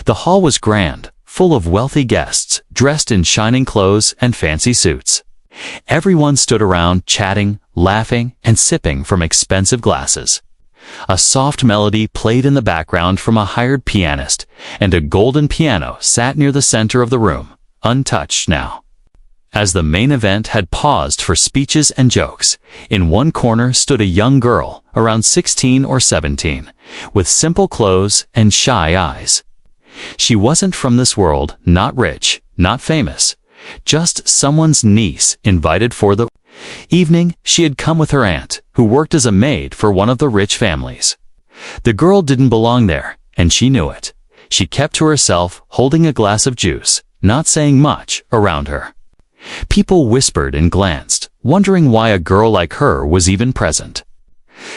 The hall was grand, full of wealthy guests, dressed in shining clothes and fancy suits. Everyone stood around, chatting, laughing, and sipping from expensive glasses. A soft melody played in the background from a hired pianist, and a golden piano sat near the center of the room, untouched now. As the main event had paused for speeches and jokes, in one corner stood a young girl, around 16 or 17, with simple clothes and shy eyes. She wasn't from this world, not rich, not famous, just someone's niece invited for the evening. She had come with her aunt, who worked as a maid for one of the rich families. The girl didn't belong there, and she knew it. She kept to herself, holding a glass of juice, not saying much around her. People whispered and glanced, wondering why a girl like her was even present.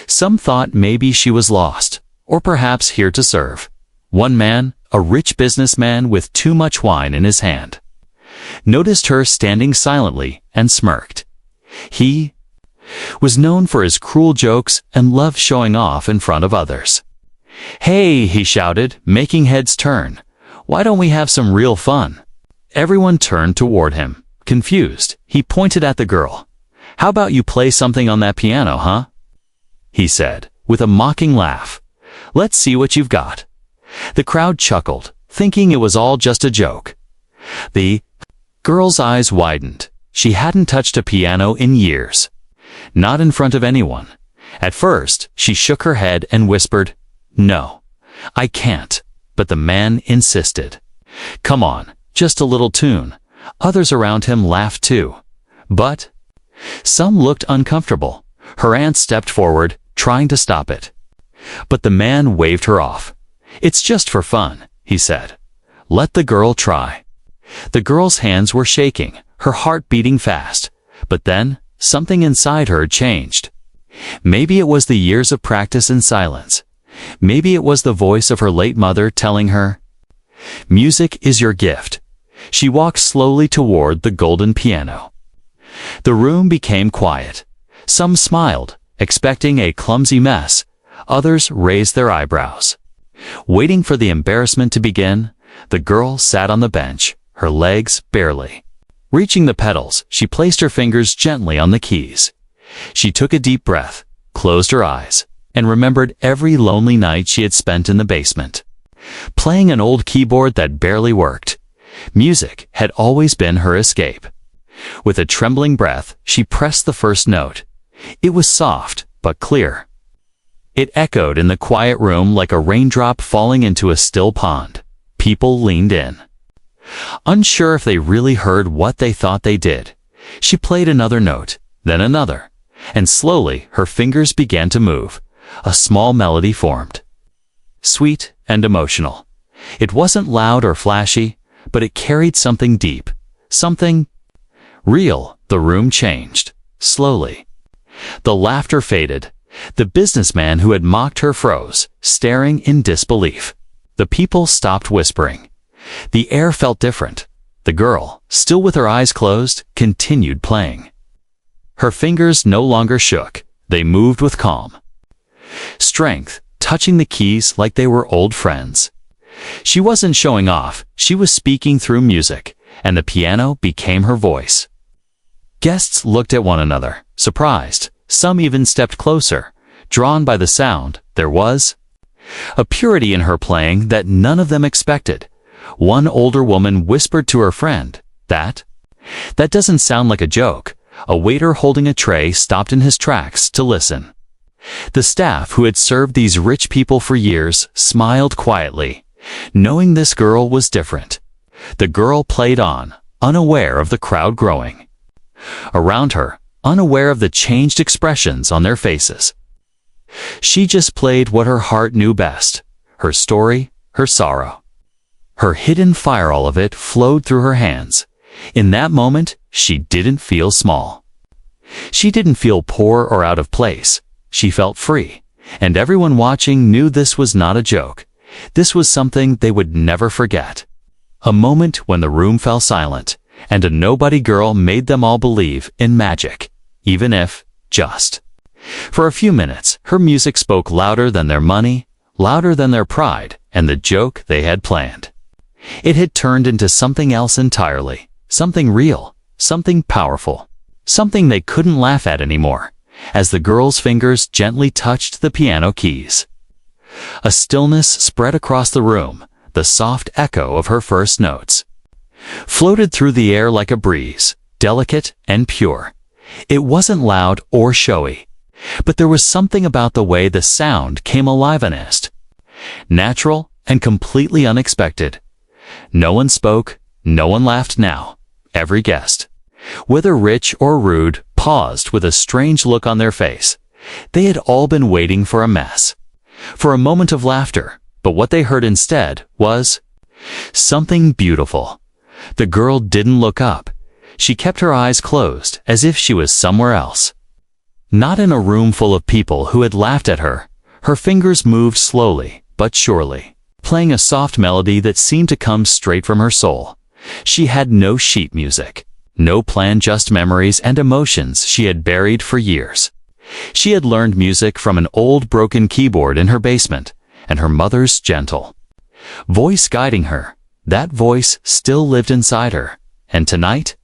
Some thought maybe she was lost, or perhaps here to serve. One man, a rich businessman with too much wine in his hand, noticed her standing silently and smirked. He was known for his cruel jokes and loved showing off in front of others. "Hey," he shouted, making heads turn. "Why don't we have some real fun?" Everyone turned toward him. Confused, he pointed at the girl. "How about you play something on that piano, huh?" he said, with a mocking laugh. "Let's see what you've got." The crowd chuckled, thinking it was all just a joke. The girl's eyes widened. She hadn't touched a piano in years. Not in front of anyone. At first, she shook her head and whispered, "No, I can't." But the man insisted. "Come on, just a little tune." Others around him laughed too. But some looked uncomfortable. Her aunt stepped forward, trying to stop it. But the man waved her off. "It's just for fun," he said. "Let the girl try." The girl's hands were shaking, her heart beating fast. But then, something inside her changed. Maybe it was the years of practice in silence. Maybe it was the voice of her late mother telling her, "Music is your gift." She walked slowly toward the golden piano. The room became quiet. Some smiled, expecting a clumsy mess. Others raised their eyebrows. Waiting for the embarrassment to begin, the girl sat on the bench, her legs barely reaching the pedals. She placed her fingers gently on the keys. She took a deep breath, closed her eyes, and remembered every lonely night she had spent in the basement, playing an old keyboard that barely worked. Music had always been her escape. With a trembling breath, she pressed the first note. It was soft, but clear. It echoed in the quiet room like a raindrop falling into a still pond. People leaned in, unsure if they really heard what they thought they did. She played another note, then another, and slowly her fingers began to move. A small melody formed. Sweet and emotional. It wasn't loud or flashy, but it carried something deep, something real. The room changed, slowly. The laughter faded. The businessman who had mocked her froze, staring in disbelief. The people stopped whispering. The air felt different. The girl, still with her eyes closed, continued playing. Her fingers no longer shook. They moved with calm strength, touching the keys like they were old friends. She wasn't showing off. She was speaking through music, and the piano became her voice. Guests looked at one another, surprised. Some even stepped closer, drawn by the sound. There was a purity in her playing that none of them expected. One older woman whispered to her friend, That doesn't sound like a joke." A waiter holding a tray stopped in his tracks to listen. The staff who had served these rich people for years smiled quietly, knowing this girl was different. The girl played on, unaware of the crowd growing around her, unaware of the changed expressions on their faces. She just played what her heart knew best, her story, her sorrow. Her hidden fire, all of it flowed through her hands. In that moment, she didn't feel small. She didn't feel poor or out of place. She felt free, and everyone watching knew this was not a joke. This was something they would never forget. A moment when the room fell silent, and a nobody girl made them all believe in magic, even if, just for a few minutes, her music spoke louder than their money, louder than their pride, and the joke they had planned. It had turned into something else entirely, something real, something powerful, something they couldn't laugh at anymore, as the girl's fingers gently touched the piano keys. A stillness spread across the room, the soft echo of her first notes floated through the air like a breeze, delicate and pure. It wasn't loud or showy, but there was something about the way the sound came alive and natural and completely unexpected. No one spoke, no one laughed now. Every guest, whether rich or rude, paused with a strange look on their face. They had all been waiting for a mess, for a moment of laughter, but what they heard instead was something beautiful. The girl didn't look up. She kept her eyes closed, as if she was somewhere else. Not in a room full of people who had laughed at her. Her fingers moved slowly, but surely, playing a soft melody that seemed to come straight from her soul. She had no sheet music, no plan, just memories and emotions she had buried for years. She had learned music from an old broken keyboard in her basement, and her mother's gentle voice guiding her. That voice still lived inside her, and tonight,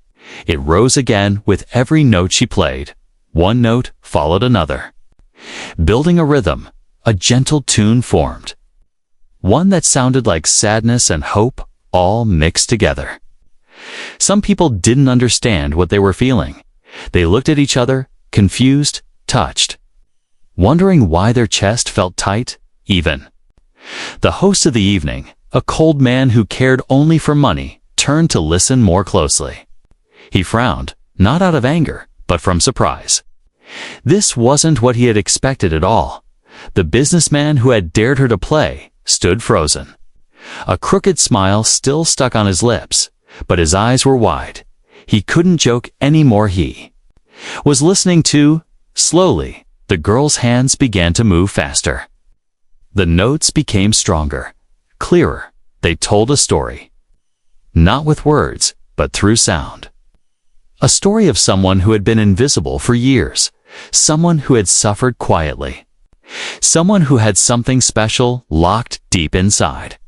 it rose again with every note she played. One note followed another, building a rhythm. A gentle tune formed, one that sounded like sadness and hope all mixed together. Some people didn't understand what they were feeling. They looked at each other, confused, touched, wondering why their chest felt tight, even. The host of the evening, a cold man who cared only for money, turned to listen more closely. He frowned, not out of anger, but from surprise. This wasn't what he had expected at all. The businessman who had dared her to play stood frozen. A crooked smile still stuck on his lips, but his eyes were wide. He couldn't joke anymore. He was listening to. Slowly, the girl's hands began to move faster. The notes became stronger, clearer. They told a story. Not with words, but through sound. A story of someone who had been invisible for years, someone who had suffered quietly, someone who had something special locked deep inside.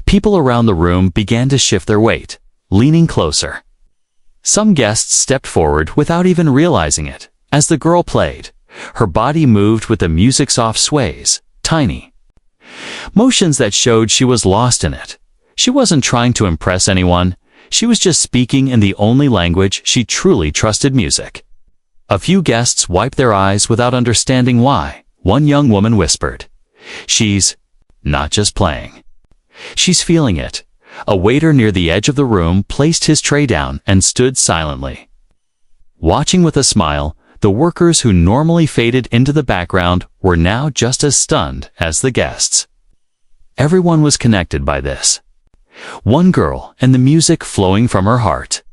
People around the room began to shift their weight, leaning closer. Some guests stepped forward without even realizing it. As the girl played, her body moved with the music's soft sways, tiny motions that showed she was lost in it. She wasn't trying to impress anyone. She was just speaking in the only language she truly trusted: music. A few guests wiped their eyes without understanding why. One young woman whispered, "She's not just playing. She's feeling it." A waiter near the edge of the room placed his tray down and stood silently, watching with a smile. The workers who normally faded into the background were now just as stunned as the guests. Everyone was connected by this. One girl, and the music flowing from her heart.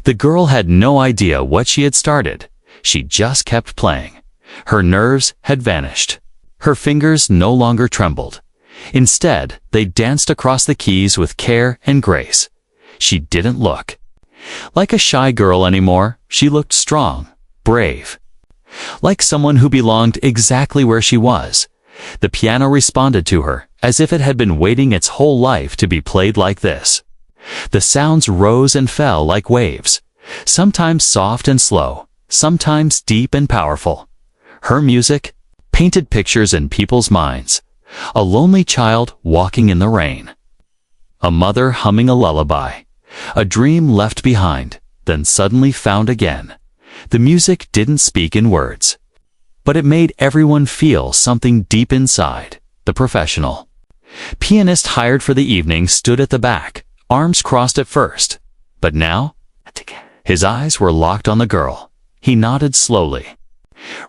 The girl had no idea what she had started. She just kept playing. Her nerves had vanished. Her fingers no longer trembled. Instead, they danced across the keys with care and grace. She didn't look like a shy girl anymore. She looked strong, brave, like someone who belonged exactly where she was. The piano responded to her, as if it had been waiting its whole life to be played like this. The sounds rose and fell like waves, sometimes soft and slow, sometimes deep and powerful. Her music painted pictures in people's minds. A lonely child walking in the rain, a mother humming a lullaby, a dream left behind, then suddenly found again. The music didn't speak in words, but it made everyone feel something deep inside. The professional pianist hired for the evening stood at the back, arms crossed at first, but now his eyes were locked on the girl. He nodded slowly,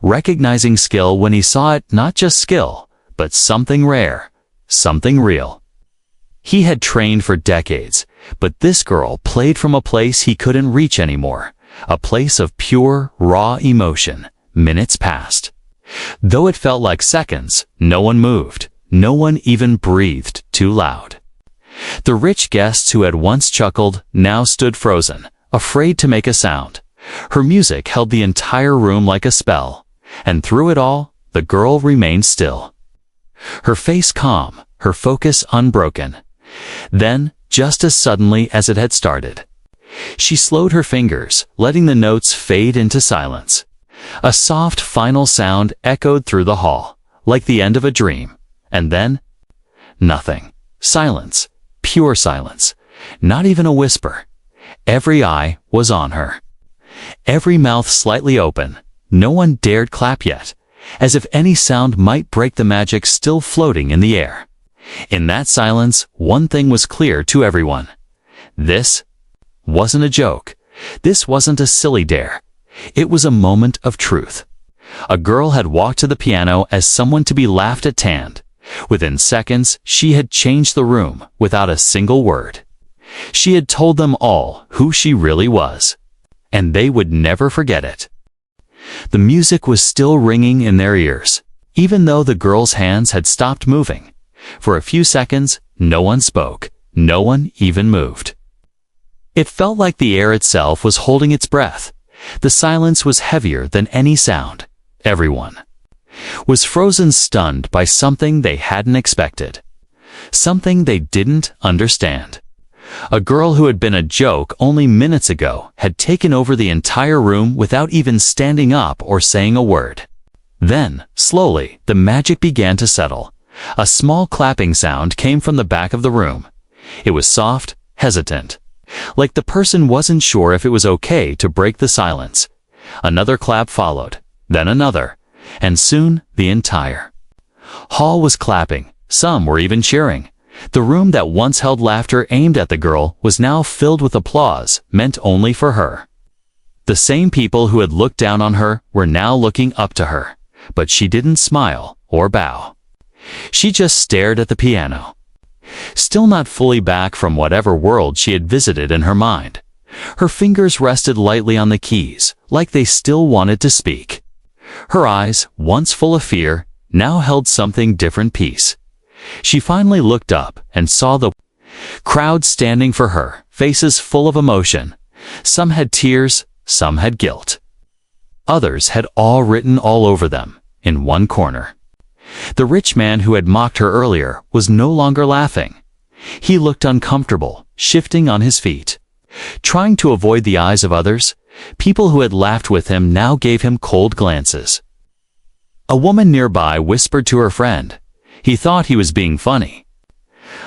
recognizing skill when he saw it. Not just skill, but something rare, something real. He had trained for decades, but this girl played from a place he couldn't reach anymore, a place of pure, raw emotion. Minutes passed. Though it felt like seconds, no one moved, no one even breathed too loud. The rich guests who had once chuckled now stood frozen, afraid to make a sound. Her music held the entire room like a spell, and through it all, the girl remained still. Her face calm, her focus unbroken. Then, just as suddenly as it had started. She slowed her fingers, letting the notes fade into silence. A soft final sound echoed through the hall, like the end of a dream. And then, nothing. Silence. Pure silence. Not even a whisper. Every eye was on her. Every mouth slightly open. No one dared clap yet, as if any sound might break the magic still floating in the air. In that silence, one thing was clear to everyone. This wasn't a joke. This wasn't a silly dare. It was a moment of truth. A girl had walked to the piano as someone to be laughed at tanned. Within seconds, she had changed the room without a single word. She had told them all who she really was, and they would never forget it. The music was still ringing in their ears, even though the girl's hands had stopped moving. For a few seconds, no one spoke. No one even moved. It felt like the air itself was holding its breath. The silence was heavier than any sound. Everyone was frozen, stunned by something they hadn't expected. Something they didn't understand. A girl who had been a joke only minutes ago had taken over the entire room without even standing up or saying a word. Then, slowly, the magic began to settle. A small clapping sound came from the back of the room. It was soft, hesitant, like the person wasn't sure if it was okay to break the silence. Another clap followed, then another, and soon the entire hall was clapping. Some were even cheering. The room that once held laughter aimed at the girl was now filled with applause meant only for her. The same people who had looked down on her were now looking up to her, but she didn't smile or bow. She just stared at the piano, still not fully back from whatever world she had visited in her mind. Her fingers rested lightly on the keys, like they still wanted to speak. Her eyes, once full of fear, now held something different peace. She finally looked up and saw the crowd standing for her, faces full of emotion. Some had tears, some had guilt. Others had awe written all over them, in one corner. The rich man who had mocked her earlier was no longer laughing. He looked uncomfortable, shifting on his feet. Trying to avoid the eyes of others, people who had laughed with him now gave him cold glances. A woman nearby whispered to her friend. He thought he was being funny.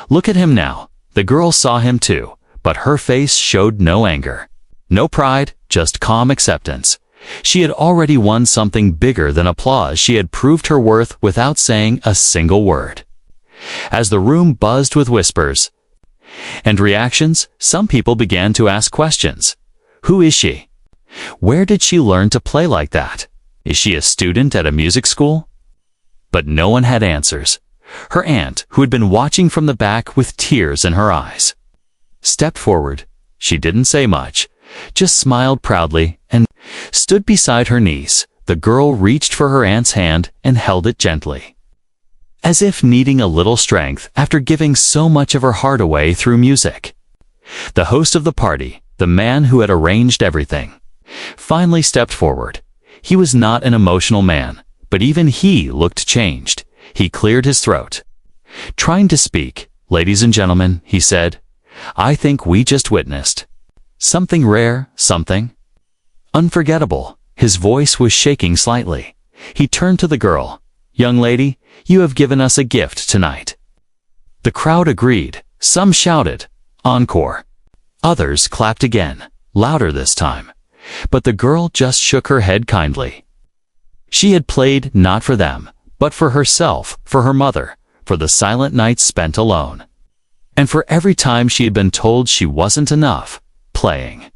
Look at him now. The girl saw him too, but her face showed no anger. No pride, just calm acceptance. She had already won something bigger than applause. She had proved her worth without saying a single word. As the room buzzed with whispers and reactions, some people began to ask questions. Who is she? Where did she learn to play like that? Is she a student at a music school? But no one had answers. Her aunt, who had been watching from the back with tears in her eyes, stepped forward. She didn't say much, just smiled proudly and stood beside her niece. The girl reached for her aunt's hand and held it gently, as if needing a little strength after giving so much of her heart away through music. The host of the party, the man who had arranged everything, finally stepped forward. He was not an emotional man, but even he looked changed. He cleared his throat, trying to speak. Ladies and gentlemen, he said, I think we just witnessed something rare, something unforgettable. His voice was shaking slightly. He turned to the girl. Young lady, you have given us a gift tonight. The crowd agreed. Some shouted, encore. Others clapped again, louder this time. But the girl just shook her head kindly. She had played not for them, but for herself, for her mother, for the silent nights spent alone. And for every time she had been told she wasn't enough, playing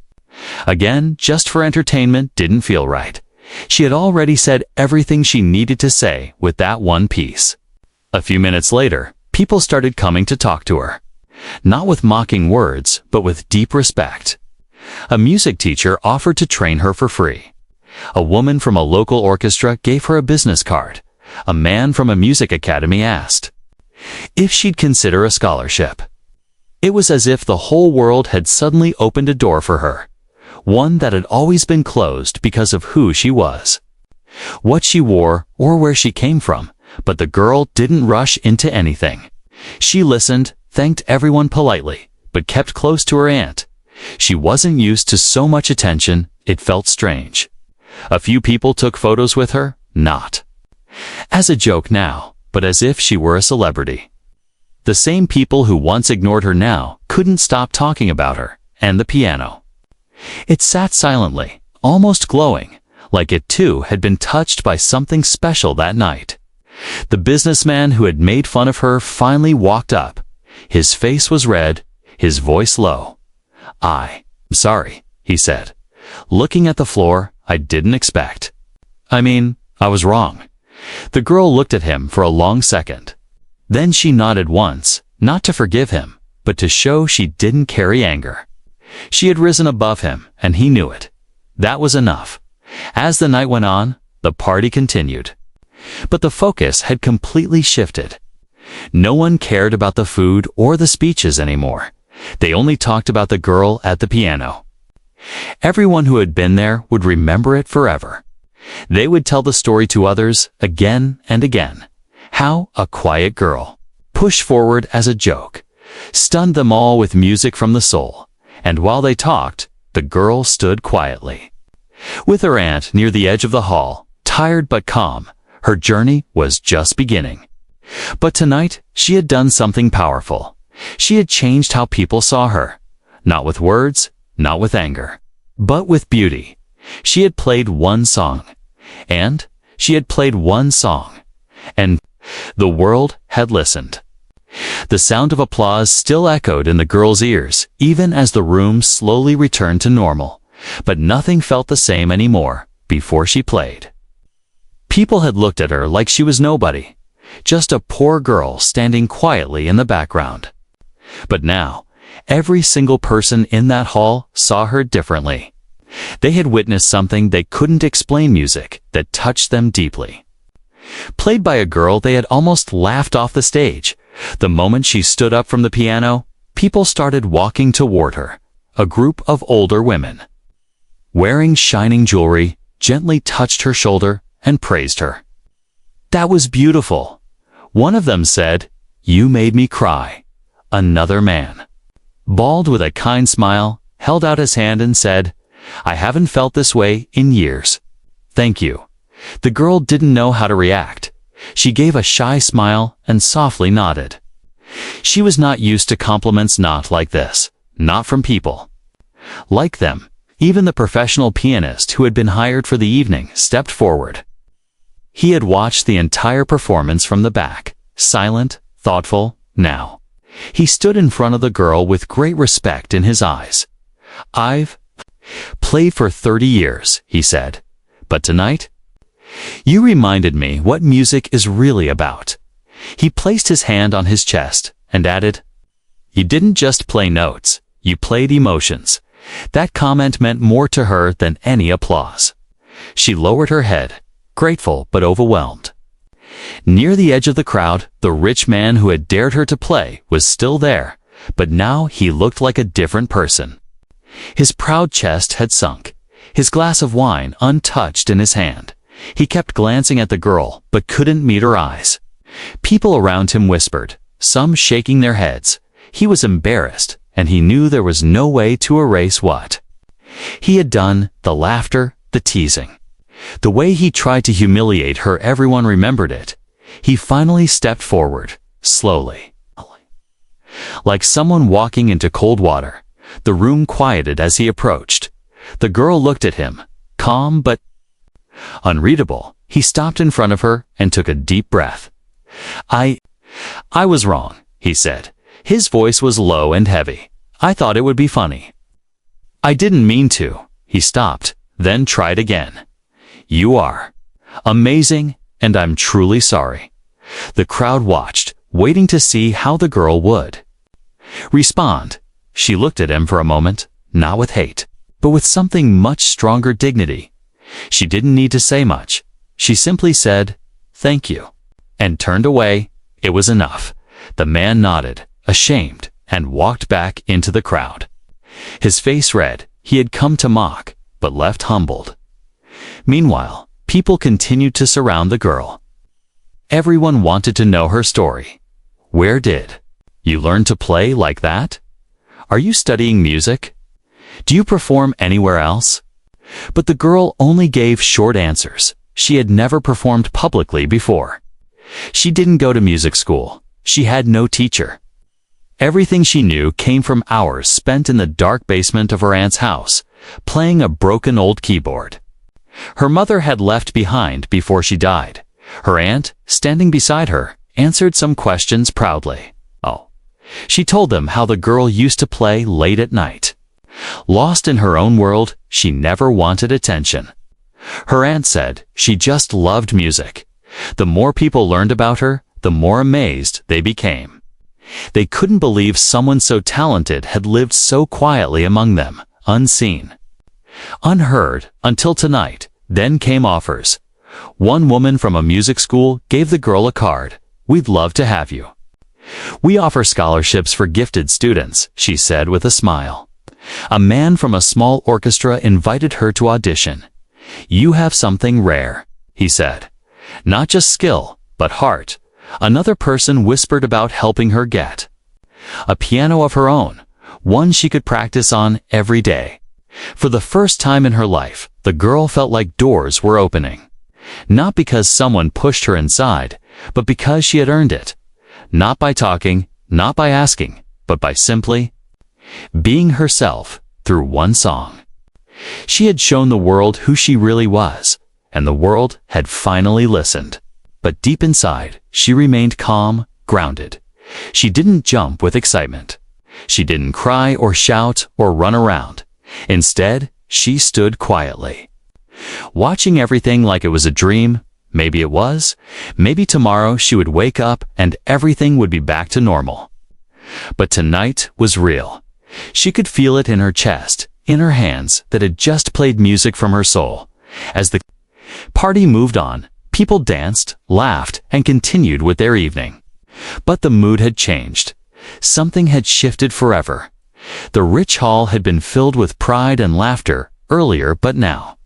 again just for entertainment didn't feel right. She had already said everything she needed to say with that one piece. A few minutes later, people started coming to talk to her. Not with mocking words, but with deep respect. A music teacher offered to train her for free. A woman from a local orchestra gave her a business card. A man from a music academy asked if she'd consider a scholarship. It was as if the whole world had suddenly opened a door for her, one that had always been closed because of who she was, what she wore, or where she came from. But the girl didn't rush into anything. She listened, thanked everyone politely, but kept close to her aunt. She wasn't used to so much attention, it felt strange. A few people took photos with her, not as a joke now, but as if she were a celebrity. The same people who once ignored her now couldn't stop talking about her and the piano. It sat silently, almost glowing, like it too had been touched by something special that night. The businessman who had made fun of her finally walked up. His face was red, his voice low. "I'm sorry," he said. "Looking at the floor, I didn't expect. I was wrong." The girl looked at him for a long second. Then she nodded once, not to forgive him, but to show she didn't carry anger. She had risen above him, and he knew it. That was enough. As the night went on, the party continued. But the focus had completely shifted. No one cared about the food or the speeches anymore. They only talked about the girl at the piano. Everyone who had been there would remember it forever. They would tell the story to others again and again. How a quiet girl, pushed forward as a joke, stunned them all with music from the soul. And while they talked, the girl stood quietly. With her aunt near the edge of the hall, tired but calm, her journey was just beginning. But tonight, she had done something powerful. She had changed how people saw her. Not with words, not with anger, but with beauty. She had played one song. And she had played one song. And the world had listened. The sound of applause still echoed in the girl's ears, even as the room slowly returned to normal. But nothing felt the same anymore before she played. People had looked at her like she was nobody, just a poor girl standing quietly in the background. But now, every single person in that hall saw her differently. They had witnessed something they couldn't explain, music that touched them deeply. Played by a girl they had almost laughed off the stage. The moment she stood up from the piano, people started walking toward her. A group of older women, wearing shining jewelry, gently touched her shoulder and praised her. "That was beautiful." One of them said, "You made me cry." Another man, bald with a kind smile, held out his hand and said, "I haven't felt this way in years. Thank you." The girl didn't know how to react. She gave a shy smile and softly nodded. She was not used to compliments not like this, not from people like them. Even the professional pianist who had been hired for the evening stepped forward. He had watched the entire performance from the back, silent, thoughtful. Now, he stood in front of the girl with great respect in his eyes. "I've played for 30 years, he said. "But tonight, you reminded me what music is really about." He placed his hand on his chest and added, "You didn't just play notes, you played emotions." That comment meant more to her than any applause. She lowered her head, grateful but overwhelmed. Near the edge of the crowd, the rich man who had dared her to play was still there, but now he looked like a different person. His proud chest had sunk, his glass of wine untouched in his hand. He kept glancing at the girl, but couldn't meet her eyes. People around him whispered, some shaking their heads. He was embarrassed, and he knew there was no way to erase what he had done, the laughter, the teasing. The way he tried to humiliate her, everyone remembered it. He finally stepped forward, slowly. Like someone walking into cold water, the room quieted as he approached. The girl looked at him, calm but unreadable. He stopped in front of her and took a deep breath. I was wrong," he said. His voice was low and heavy. "I thought it would be funny. I didn't mean to." He stopped, then tried again. "You are amazing, and I'm truly sorry." The crowd watched, waiting to see how the girl would respond. She looked at him for a moment, not with hate, but with something much stronger, dignity. She didn't need to say much. She simply said, "Thank you," and turned away. It was enough. The man nodded, ashamed, and walked back into the crowd. His face red. He had come to mock, but left humbled. Meanwhile, people continued to surround the girl. Everyone wanted to know her story. Where did you learn to play like that? Are you studying music? Do you perform anywhere else? But the girl only gave short answers. She had never performed publicly before. She didn't go to music school. She had no teacher. Everything she knew came from hours spent in the dark basement of her aunt's house, playing a broken old keyboard. Her mother had left behind before she died. Her aunt, standing beside her, answered some questions proudly. Oh. She told them how the girl used to play late at night. Lost in her own world, she never wanted attention. Her aunt said she just loved music. The more people learned about her, the more amazed they became. They couldn't believe someone so talented had lived so quietly among them, unseen. Unheard, until tonight. Then came offers. One woman from a music school gave the girl a card. "We'd love to have you." "We offer scholarships for gifted students," she said with a smile. A man from a small orchestra invited her to audition. "You have something rare," he said. "Not just skill, but heart." Another person whispered about helping her get a piano of her own, one she could practice on every day. For the first time in her life, the girl felt like doors were opening. Not because someone pushed her inside, but because she had earned it. Not by talking, not by asking, but by simply being herself through one song. She had shown the world who she really was, and the world had finally listened. But deep inside, she remained calm, grounded. She didn't jump with excitement. She didn't cry or shout or run around. Instead, she stood quietly, watching everything like it was a dream. Maybe it was. Maybe tomorrow she would wake up and everything would be back to normal. But tonight was real. She could feel it in her chest, in her hands that had just played music from her soul. As the party moved on, people danced, laughed, and continued with their evening. But the mood had changed. Something had shifted forever. The rich hall had been filled with pride and laughter earlier, but now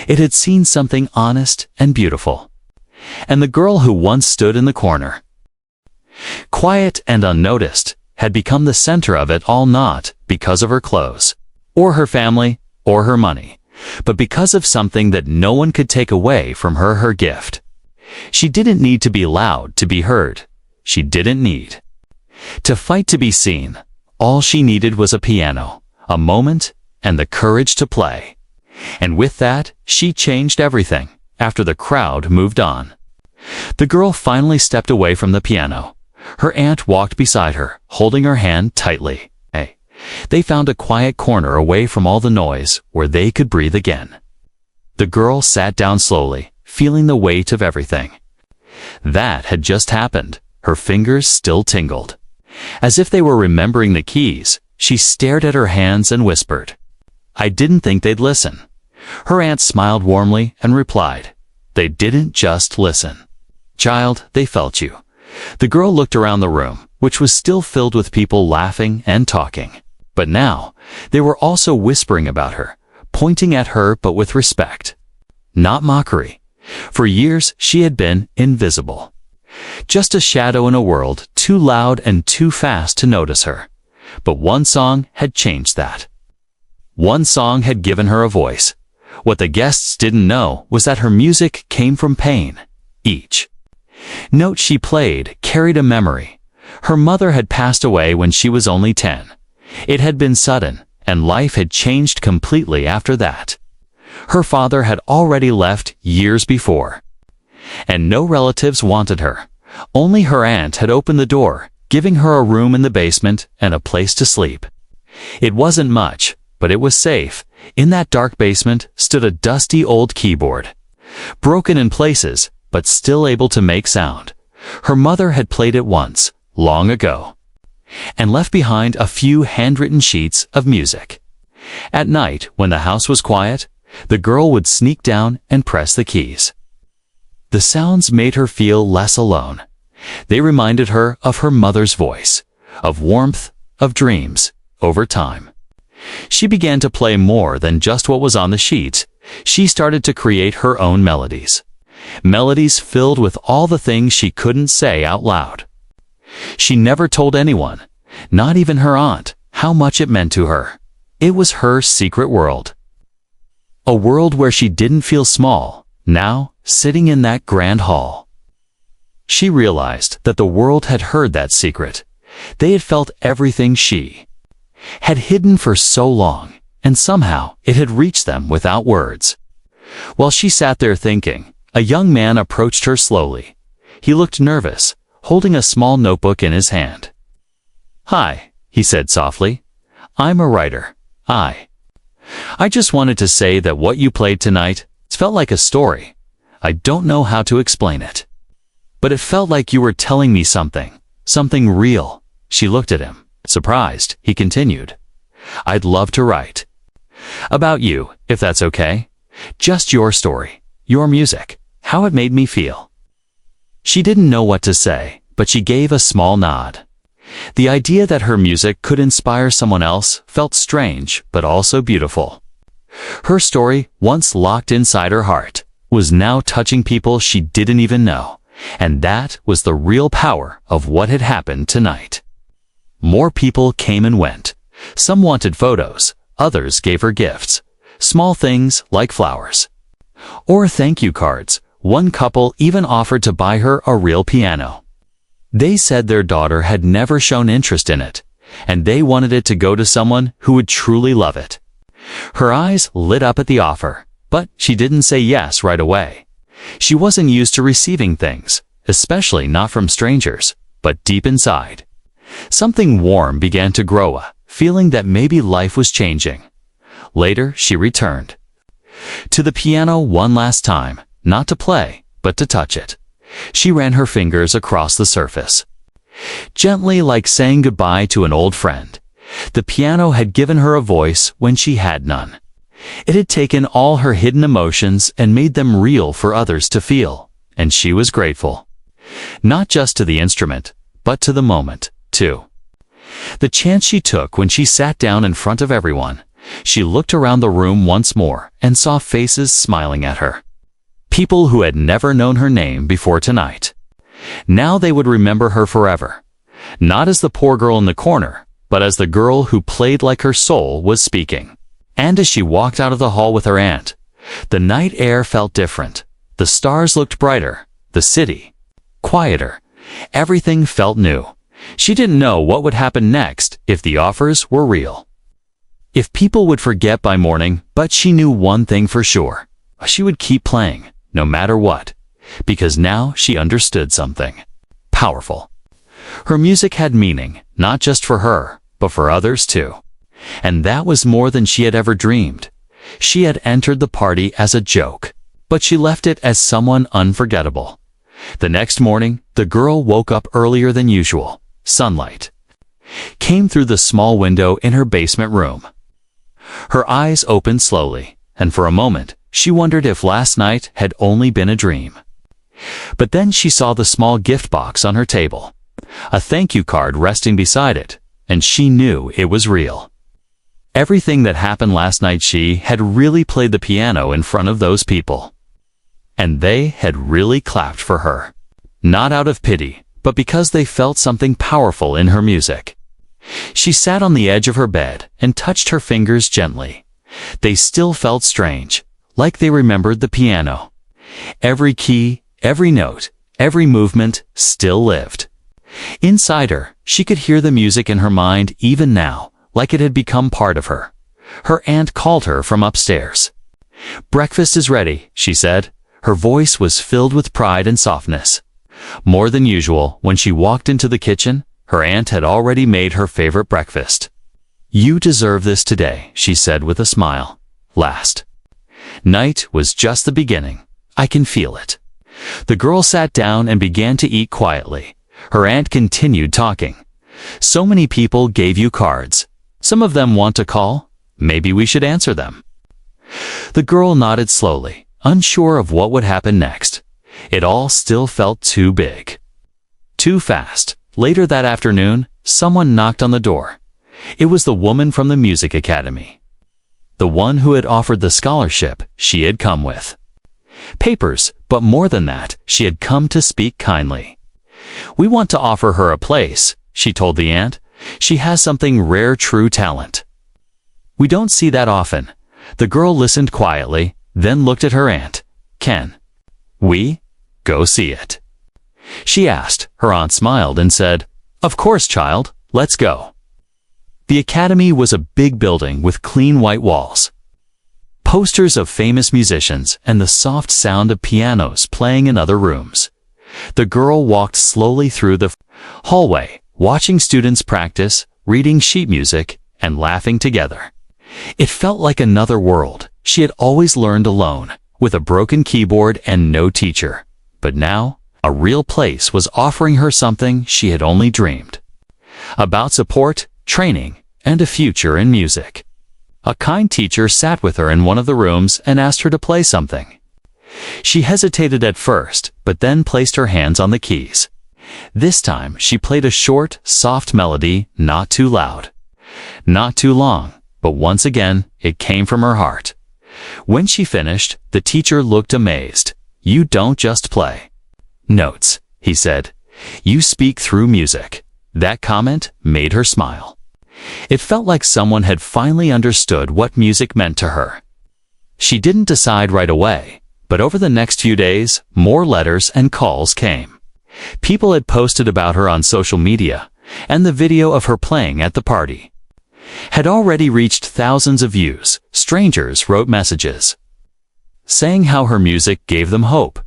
it had seen something honest and beautiful. And the girl who once stood in the corner, quiet and unnoticed, had become the center of it all, not because of her clothes, or her family, or her money, but because of something that no one could take away from her, her gift. She didn't need to be loud to be heard. She didn't need to fight to be seen. All she needed was a piano, a moment, and the courage to play. And with that, she changed everything. After the crowd moved on, the girl finally stepped away from the piano. Her aunt walked beside her, holding her hand tightly. They found a quiet corner away from all the noise, where they could breathe again. The girl sat down slowly, feeling the weight of everything that had just happened. Her fingers still tingled. As if they were remembering the keys, she stared at her hands and whispered, "I didn't think they'd listen." Her aunt smiled warmly and replied, "They didn't just listen. Child, they felt you." The girl looked around the room, which was still filled with people laughing and talking. But now, they were also whispering about her, pointing at her but with respect, not mockery. For years, she had been invisible. Just a shadow in a world too loud and too fast to notice her. But one song had changed that. One song had given her a voice. What the guests didn't know was that her music came from pain. Each note she played carried a memory. Her mother had passed away when she was only 10. It had been sudden, and life had changed completely after that. Her father had already left years before, and no relatives wanted her. Only her aunt had opened the door, giving her a room in the basement and a place to sleep. It wasn't much, but it was safe. In that dark basement stood a dusty old keyboard, broken in places, but still able to make sound. Her mother had played it once, long ago, and left behind a few handwritten sheets of music. At night, when the house was quiet, the girl would sneak down and press the keys. The sounds made her feel less alone. They reminded her of her mother's voice, of warmth, of dreams. Over time, she began to play more than just what was on the sheets. She started to create her own melodies. Melodies filled with all the things she couldn't say out loud. She never told anyone, not even her aunt, how much it meant to her. It was her secret world. A world where she didn't feel small, now, sitting in that grand hall. She realized that the world had heard that secret. They had felt everything she had hidden for so long, and somehow it had reached them without words. While she sat there thinking, a young man approached her slowly. He looked nervous, holding a small notebook in his hand. "Hi," he said softly. "I'm a writer. I just wanted to say that what you played tonight, it felt like a story. I don't know how to explain it. But it felt like you were telling me something real." She looked at him. Surprised, he continued. "I'd love to write about you, if that's okay. Just your story, your music, how it made me feel." She didn't know what to say, but she gave a small nod. The idea that her music could inspire someone else felt strange, but also beautiful. Her story, once locked inside her heart, was now touching people she didn't even know, and that was the real power of what had happened tonight. More people came and went. Some wanted photos, others gave her gifts, small things like flowers or thank you cards. One couple even offered to buy her a real piano. They said their daughter had never shown interest in it, and they wanted it to go to someone who would truly love it. Her eyes lit up at the offer, but she didn't say yes right away. She wasn't used to receiving things, especially not from strangers, but deep inside, something warm began to grow, a feeling that maybe life was changing. Later, she returned to the piano one last time, not to play, but to touch it. She ran her fingers across the surface, gently, like saying goodbye to an old friend. The piano had given her a voice when she had none. It had taken all her hidden emotions and made them real for others to feel, and she was grateful. Not just to the instrument, but to the moment, too. The chance she took when she sat down in front of everyone. She looked around the room once more and saw faces smiling at her. People who had never known her name before tonight. Now they would remember her forever. Not as the poor girl in the corner, but as the girl who played like her soul was speaking. And as she walked out of the hall with her aunt, the night air felt different. The stars looked brighter, the city quieter. Everything felt new. She didn't know what would happen next if the offers were real, if people would forget by morning, but she knew one thing for sure. She would keep playing, no matter what, because now she understood something powerful. Her music had meaning, not just for her, but for others too. And that was more than she had ever dreamed. She had entered the party as a joke, but she left it as someone unforgettable. The next morning, the girl woke up earlier than usual. Sunlight came through the small window in her basement room. Her eyes opened slowly, and for a moment, she wondered if last night had only been a dream. But then she saw the small gift box on her table, a thank you card resting beside it, and she knew it was real. Everything that happened last night, she had really played the piano in front of those people. And they had really clapped for her. Not out of pity, but because they felt something powerful in her music. She sat on the edge of her bed and touched her fingers gently. They still felt strange, like they remembered the piano. Every key, every note, every movement still lived. Inside her, she could hear the music in her mind even now, like it had become part of her. Her aunt called her from upstairs. "Breakfast is ready," she said. Her voice was filled with pride and softness. More than usual, when she walked into the kitchen, her aunt had already made her favorite breakfast. "You deserve this today," she said with a smile. Last night was just the beginning. I can feel it. The girl sat down and began to eat quietly. Her aunt continued talking. "So many people gave you cards. Some of them want to call. Maybe we should answer them." The girl nodded slowly, unsure of what would happen next. It all still felt too big, too fast. Later that afternoon, someone knocked on the door. It was the woman from the music academy, the one who had offered the scholarship she had come with papers, but more than that, she had come to speak kindly. "We want to offer her a place," she told the aunt. She has something rare, true talent. We don't see that often. The girl listened quietly, then looked at her aunt. Can we go see it? She asked. Her aunt smiled and said, Of course, child, let's go. The academy was a big building with clean white walls, posters of famous musicians, and the soft sound of pianos playing in other rooms. The girl walked slowly through the hallway, watching students practice, reading sheet music, and laughing together. It felt like another world. She had always learned alone, with a broken keyboard and no teacher. But now, a real place was offering her something she had only dreamed about: support, training, and a future in music. A kind teacher sat with her in one of the rooms and asked her to play something. She hesitated at first, but then placed her hands on the keys. This time, she played a short, soft melody, not too loud, not too long, but once again, it came from her heart. When she finished, the teacher looked amazed. You don't just play notes, he said. You speak through music. That comment made her smile. It felt like someone had finally understood what music meant to her. She didn't decide right away, but over the next few days, more letters and calls came. People had posted about her on social media, and the video of her playing at the party had already reached thousands of views. Strangers wrote messages saying how her music gave them hope,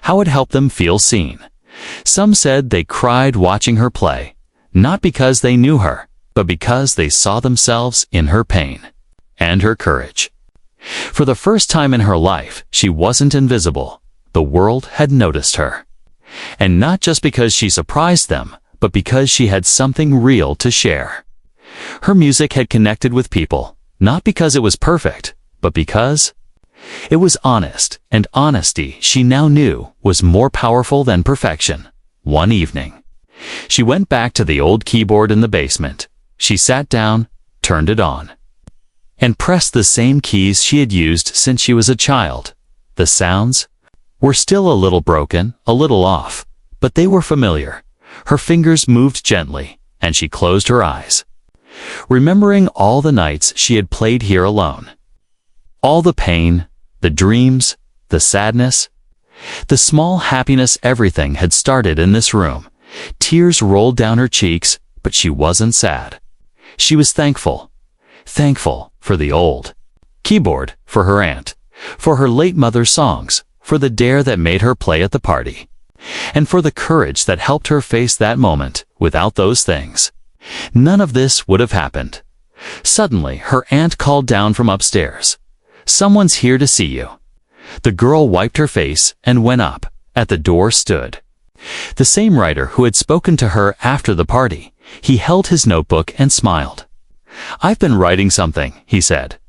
how it helped them feel seen. Some said they cried watching her play, not because they knew her, but because they saw themselves in her pain and her courage. For the first time in her life, she wasn't invisible. The world had noticed her. And not just because she surprised them, but because she had something real to share. Her music had connected with people, not because it was perfect, but because it was honest, and honesty, she now knew, was more powerful than perfection. One evening, she went back to the old keyboard in the basement. She sat down, turned it on, and pressed the same keys she had used since she was a child. The sounds were still a little broken, a little off, but they were familiar. Her fingers moved gently, and she closed her eyes, remembering all the nights she had played here alone. All the pain, the dreams, the sadness, the small happiness, everything had started in this room. Tears rolled down her cheeks, but she wasn't sad. She was thankful. Thankful for the old keyboard, for her aunt, for her late mother's songs, for the dare that made her play at the party, and for the courage that helped her face that moment. Without those things, none of this would have happened. Suddenly, her aunt called down from upstairs. Someone's here to see you. The girl wiped her face and went up. At the door stood the same writer who had spoken to her after the party. He held his notebook and smiled. I've been writing something, he said.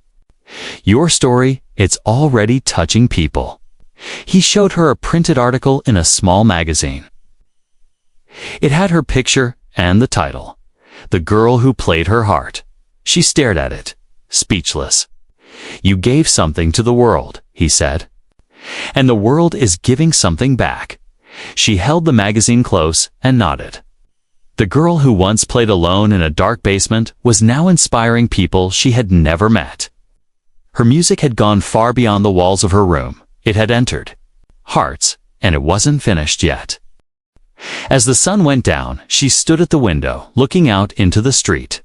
Your story, it's already touching people. He showed her a printed article in a small magazine. It had her picture and the title, The Girl Who Played Her Heart. She stared at it, speechless. You gave something to the world, he said. And the world is giving something back. She held the magazine close and nodded. The girl who once played alone in a dark basement was now inspiring people she had never met. Her music had gone far beyond the walls of her room. It had entered hearts, and it wasn't finished yet. As the sun went down, she stood at the window, looking out into the street.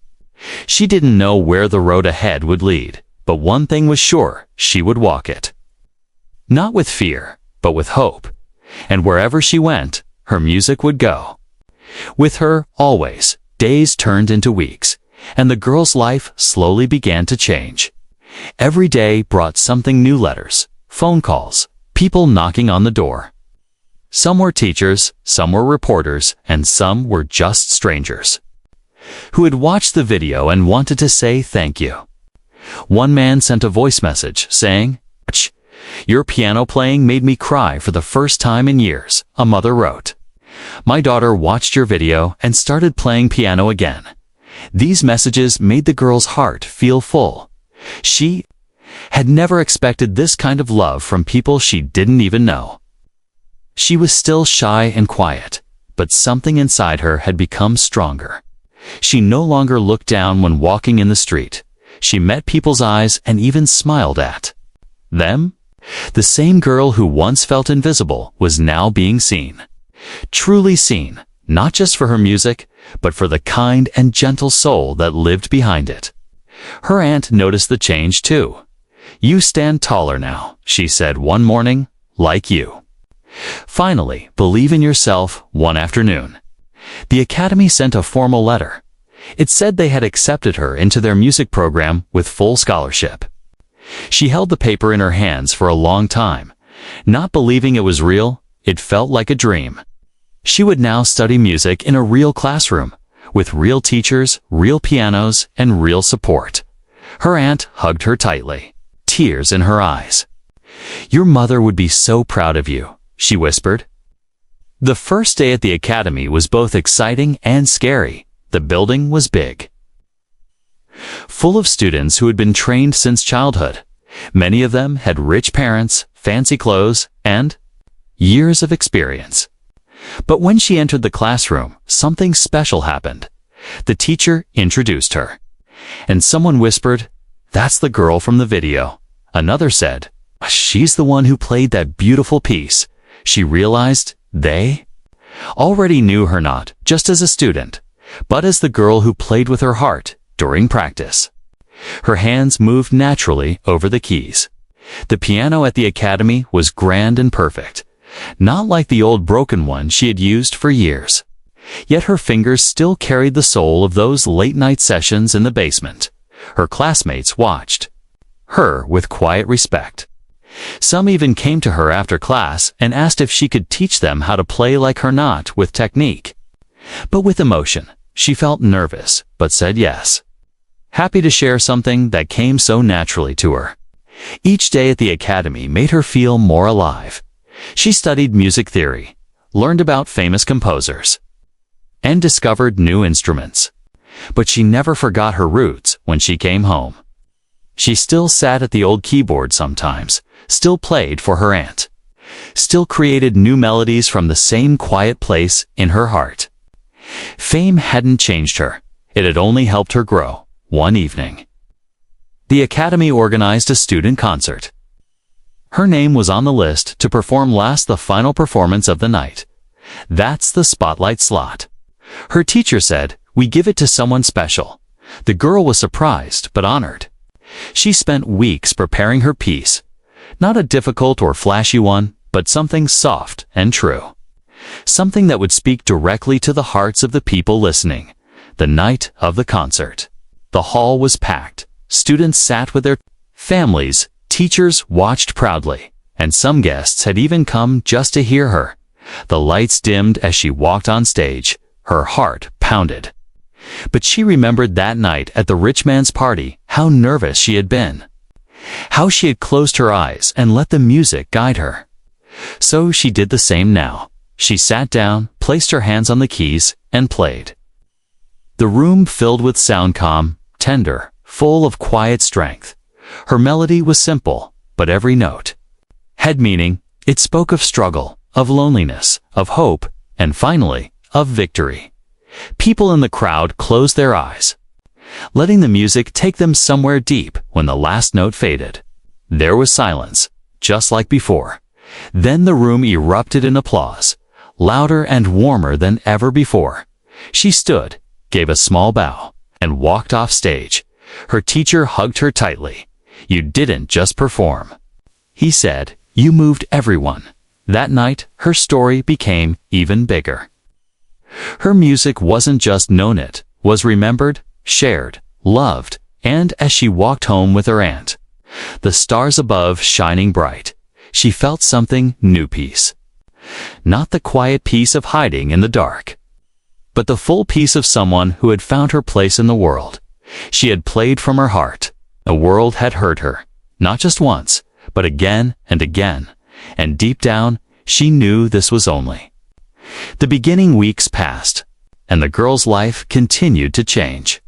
She didn't know where the road ahead would lead, but one thing was sure, she would walk it. Not with fear, but with hope. And wherever she went, her music would go. With her, always, days turned into weeks, and the girl's life slowly began to change. Every day brought something new: letters, phone calls, people knocking on the door. Some were teachers, some were reporters, and some were just strangers who had watched the video and wanted to say thank you. One man sent a voice message saying, Your piano playing made me cry for the first time in years, a mother wrote. My daughter watched your video and started playing piano again. These messages made the girl's heart feel full. She had never expected this kind of love from people she didn't even know. She was still shy and quiet, but something inside her had become stronger. She no longer looked down when walking in the street. She met people's eyes and even smiled at them. The same girl who once felt invisible was now being seen. Truly seen, not just for her music, but for the kind and gentle soul that lived behind it. Her aunt noticed the change too. "You stand taller now," she said one morning, "like you." Finally, believe in yourself one afternoon. The academy sent a formal letter. It said they had accepted her into their music program with full scholarship. She held the paper in her hands for a long time. Not believing it was real, it felt like a dream. She would now study music in a real classroom, with real teachers, real pianos, and real support. Her aunt hugged her tightly, tears in her eyes. "Your mother would be so proud of you," she whispered. The first day at the academy was both exciting and scary. The building was big, full of students who had been trained since childhood. Many of them had rich parents, fancy clothes, and years of experience. But when she entered the classroom, something special happened. The teacher introduced her, and someone whispered, "That's the girl from the video." Another said, "She's the one who played that beautiful piece." She realized they already knew her, not just as a student, but as the girl who played with her heart during practice. Her hands moved naturally over the keys. The piano at the academy was grand and perfect, not like the old broken one she had used for years. Yet her fingers still carried the soul of those late-night sessions in the basement. Her classmates watched her with quiet respect. Some even came to her after class and asked if she could teach them how to play like her, not with technique, but with emotion. She felt nervous, but said yes, happy to share something that came so naturally to her. Each day at the academy made her feel more alive. She studied music theory, learned about famous composers, and discovered new instruments. But she never forgot her roots when she came home. She still sat at the old keyboard sometimes, still played for her aunt, still created new melodies from the same quiet place in her heart. Fame hadn't changed her. It had only helped her grow. One evening, the academy organized a student concert. Her name was on the list to perform the final performance of the night. That's the spotlight slot. Her teacher said, "We give it to someone special." The girl was surprised but honored. She spent weeks preparing her piece. Not a difficult or flashy one, but something soft and true. Something that would speak directly to the hearts of the people listening. The night of the concert, the hall was packed. Students sat with their families, teachers watched proudly, and some guests had even come just to hear her. The lights dimmed as she walked on stage. Her heart pounded. But she remembered that night at the rich man's party, how nervous she had been, how she had closed her eyes and let the music guide her. So she did the same now. She sat down, placed her hands on the keys, and played. The room filled with sound, calm, tender, full of quiet strength. Her melody was simple, but every note had meaning. It spoke of struggle, of loneliness, of hope, and finally, of victory. People in the crowd closed their eyes, letting the music take them somewhere deep. When the last note faded, there was silence, just like before. Then the room erupted in applause, louder and warmer than ever before. She stood, gave a small bow, and walked off stage. Her teacher hugged her tightly. "You didn't just perform," he said, "you moved everyone." That night, her story became even bigger. Her music wasn't just known, it was remembered, shared, loved, and as she walked home with her aunt, the stars above shining bright, she felt something new, peace. Not the quiet peace of hiding in the dark, but the full peace of someone who had found her place in the world. She had played from her heart. The world had hurt her, not just once, but again and again, and deep down, she knew this was only the beginning. Weeks passed, and the girl's life continued to change.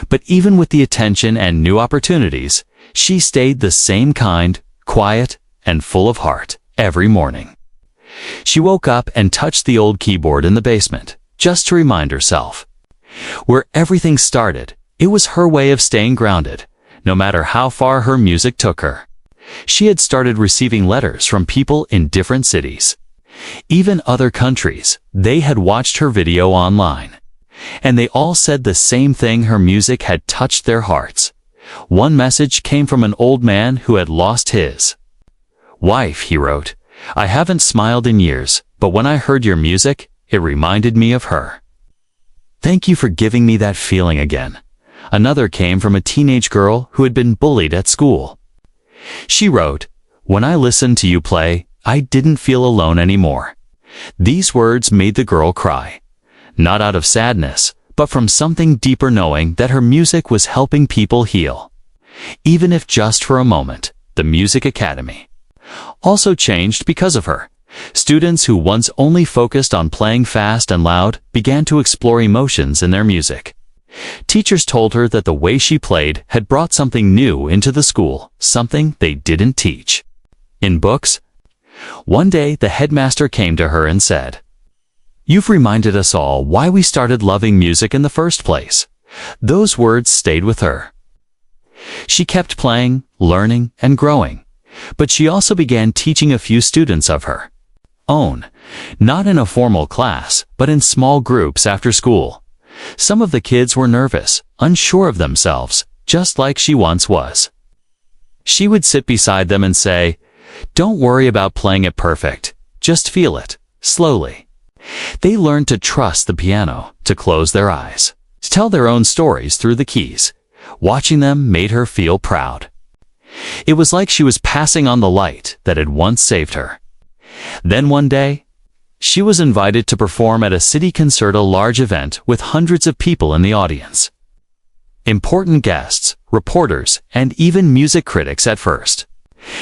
But even with the attention and new opportunities, she stayed the same kind, quiet, and full of heart. Every morning, she woke up and touched the old keyboard in the basement, just to remind herself, Where everything started, it was her way of staying grounded, no matter how far her music took her. She had started receiving letters from people in different cities, even other countries. They had watched her video online, and they all said the same thing: her music had touched their hearts. One message came from an old man who had lost his wife. He wrote, "I haven't smiled in years, but when I heard your music, it reminded me of her. Thank you for giving me that feeling again." Another came from a teenage girl who had been bullied at school. She wrote, "When I listened to you play, I didn't feel alone anymore." These words made the girl cry, not out of sadness, but from something deeper, knowing that her music was helping people heal. Even if just for a moment. The Music Academy also changed because of her. Students who once only focused on playing fast and loud began to explore emotions in their music. Teachers told her that the way she played had brought something new into the school, something they didn't teach in books. One day, the headmaster came to her and said, "You've reminded us all why we started loving music in the first place." Those words stayed with her. She kept playing, learning, and growing, but she also began teaching a few students of her own, not in a formal class, but in small groups after school. Some of the kids were nervous, unsure of themselves, just like she once was. She would sit beside them and say, "Don't worry about playing it perfect, just feel it, slowly." They learned to trust the piano, to close their eyes, to tell their own stories through the keys. Watching them made her feel proud. It was like she was passing on the light that had once saved her. Then one day, she was invited to perform at a city concert, a large event with hundreds of people in the audience. Important guests, reporters, and even music critics at first.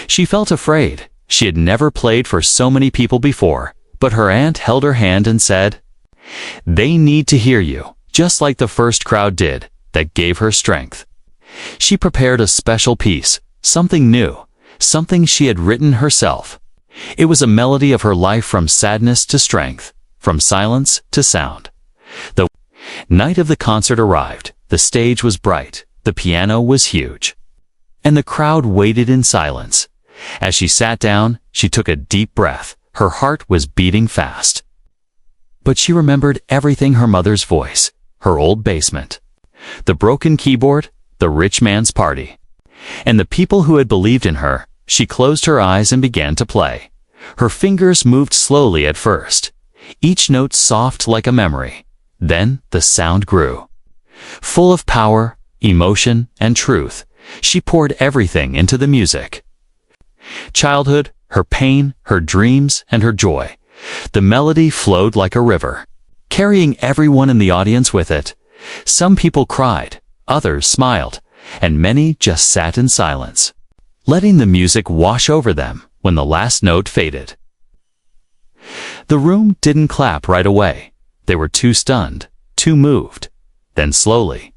She felt afraid. She had never played for so many people before, but her aunt held her hand and said, "They need to hear you," just like the first crowd did. That gave her strength. She prepared a special piece, something new, something she had written herself. It was a melody of her life, from sadness to strength, from silence to sound. The night of the concert arrived. The stage was bright, the piano was huge, and the crowd waited in silence. As she sat down, she took a deep breath. Her heart was beating fast. But she remembered everything: her mother's voice, her old basement, the broken keyboard, the rich man's party, and the people who had believed in her. She closed her eyes and began to play. Her fingers moved slowly at first, each note soft like a memory. Then the sound grew. Full of power, emotion, and truth, she poured everything into the music. Childhood, her pain, her dreams, and her joy. The melody flowed like a river, carrying everyone in the audience with it. Some people cried, others smiled, and many just sat in silence, letting the music wash over them. When the last note faded, the room didn't clap right away. They were too stunned, too moved. Then slowly,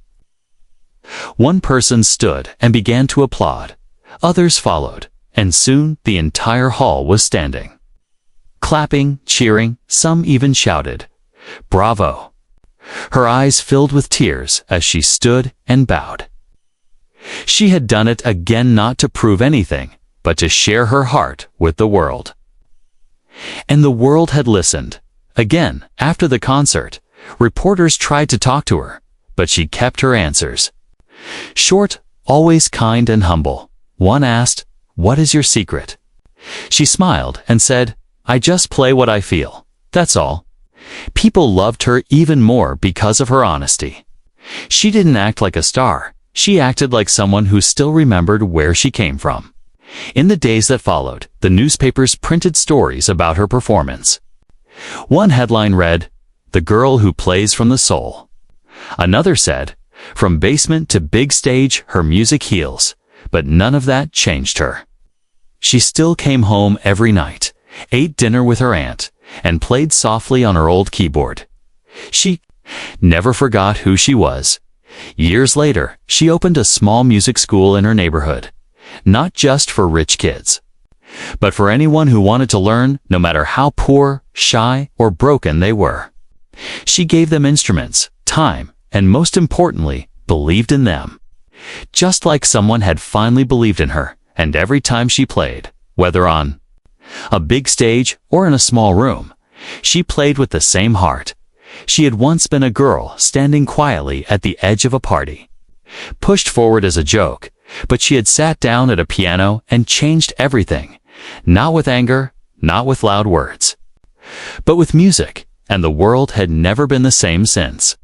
one person stood and began to applaud. Others followed, and soon the entire hall was standing, clapping, cheering. Some even shouted, "Bravo!" Her eyes filled with tears as she stood and bowed. She had done it again, not to prove anything, but to share her heart with the world. And the world had listened. Again, after the concert, reporters tried to talk to her, but she kept her answers short, always kind and humble. One asked, "What is your secret?" She smiled and said, "I just play what I feel. That's all." People loved her even more because of her honesty. She didn't act like a star. She acted like someone who still remembered where she came from. In the days that followed, the newspapers printed stories about her performance. One headline read, "The girl who plays from the soul." Another said, "From basement to big stage, her music heals." But none of that changed her. She still came home every night, ate dinner with her aunt, and played softly on her old keyboard. She never forgot who she was. Years later, she opened a small music school in her neighborhood, not just for rich kids, but for anyone who wanted to learn, no matter how poor, shy, or broken they were. She gave them instruments, time, and most importantly, believed in them. Just like someone had finally believed in her, and every time she played, whether on a big stage or in a small room, she played with the same heart. She had once been a girl standing quietly at the edge of a party, pushed forward as a joke, but she had sat down at a piano and changed everything, not with anger, not with loud words, but with music, and the world had never been the same since.